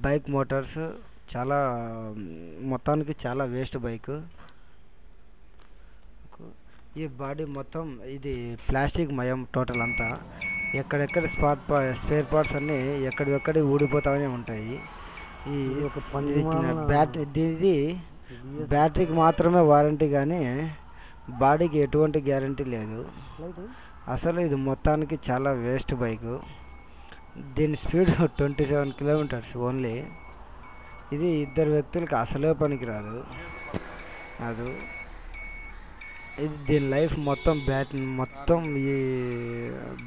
Bike Motors చాలా మొత్తానికి చాలా వేస్ట్ బైక్. ఈ బాడీ మొత్తం ఇది ప్లాస్టిక్ మయం టోటల్ అంతా. ఎక్కడెక్కడ స్పేర్ పార్ట్స్ అన్నీ ఎక్కడివెక్కడి ఊడిపోతానే ఉంటాయి. ఈ ఇది బ్యాటరీకి మాత్రమే వారంటీ, కానీ బాడీకి ఎటువంటి గ్యారంటీ లేదు. అసలు ఇది మొత్తానికి చాలా వేస్ట్ బైకు. దీని స్పీడ్ 27 కిలోమీటర్స్ ఓన్లీ. ఇది ఇద్దరు వ్యక్తులకి అసలే పనికిరాదు. అది ఇది దీని లైఫ్ మొత్తం మొత్తం ఈ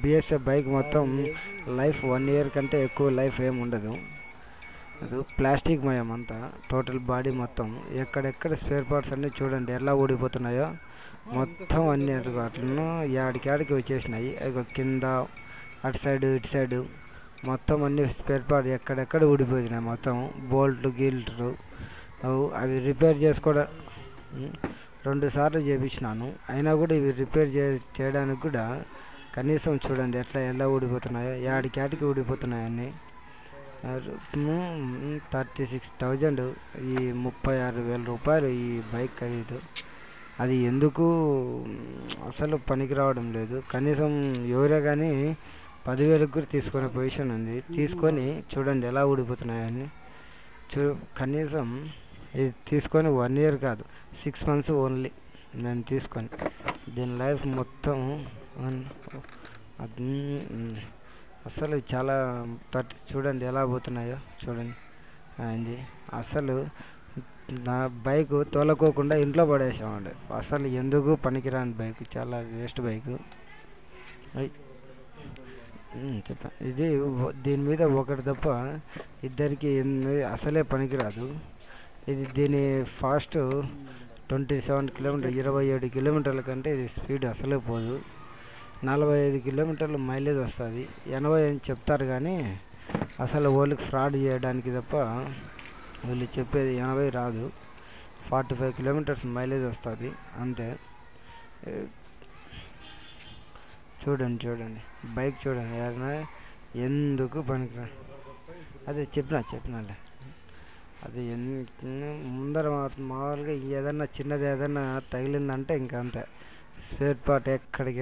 బిఎస్ఏ బైక్ మొత్తం లైఫ్ 1 ఇయర్ కంటే ఎక్కువ లైఫ్ ఏమి ఉండదు. అది ప్లాస్టిక్ మయం అంతా టోటల్ బాడీ మొత్తం. ఎక్కడెక్కడ స్పేర్ పార్ట్స్ అన్నీ చూడండి ఎలా ఊడిపోతున్నాయో. మొత్తం అన్ని అట్లను యాడికాడికి వచ్చేసినాయి. అవి కింద అటు సైడు ఇటు సైడు మొత్తం అన్ని స్పేర్ పార్ట్ ఎక్కడెక్కడ ఊడిపోతున్నాయి. మొత్తం బోల్ట్లు గీల్ట్లు అవి రిపేర్ చేసుకోవడం 2 సార్లు చేయించినాను. అయినా కూడా ఇవి రిపేర్ చేయడానికి కూడా కనీసం చూడండి ఎలా ఊడిపోతున్నాయో. యాడికాడికి ఊడిపోతున్నాయని. 36,000 ఈ 36,000 రూపాయలు ఈ బైక్ ఖరీదు. అది ఎందుకు అసలు పనికి రావడం లేదు. కనీసం ఎవరే కానీ 10,000 కూడా తీసుకునే పొజిషన్ ఉంది. తీసుకొని చూడండి ఎలా ఊడిపోతున్నాయని. కనీసం ఇది తీసుకొని 1 ఇయర్ కాదు 6 మంత్స్ ఓన్లీ నేను తీసుకొని. దీని లైఫ్ మొత్తం అసలు చాలా చూడండి ఎలా పోతున్నాయో చూడండి. అది అసలు నా బైక్ తోలకోకుండా ఇంట్లో పడేసామండి. అసలు ఎందుకు పనికిరాని బైక్, చాలా వేస్ట్ బైక్. చెప్పా ఇది దీని మీద ఒకటి తప్ప ఇద్దరికి అసలే పనికిరాదు. ఇది దీని ఫాస్ట్ 27 కిలోమీటర్ 27 కిలోమీటర్ల కంటే ఇది స్పీడ్ అసలే పోదు. 45 కిలోమీటర్లు మైలేజ్ వస్తుంది. 80 అని చెప్తారు కానీ అసలు వాళ్ళకి ఫ్రాడ్ చేయడానికి తప్ప వీళ్ళు చెప్పేది 80 రాదు. 45 కిలోమీటర్స్ మైలేజ్ వస్తుంది అంతే. చూడండి బైక్ చూడండి ఎవరైనా ఎందుకు పనికిరా. అదే చెప్పినాలే. అది ముందర మామూలుగా ఏదన్నా చిన్నది ఏదన్నా తగిలిందంటే ఇంకా అంతే. స్పేర్ పార్ట్ ఎక్కడికి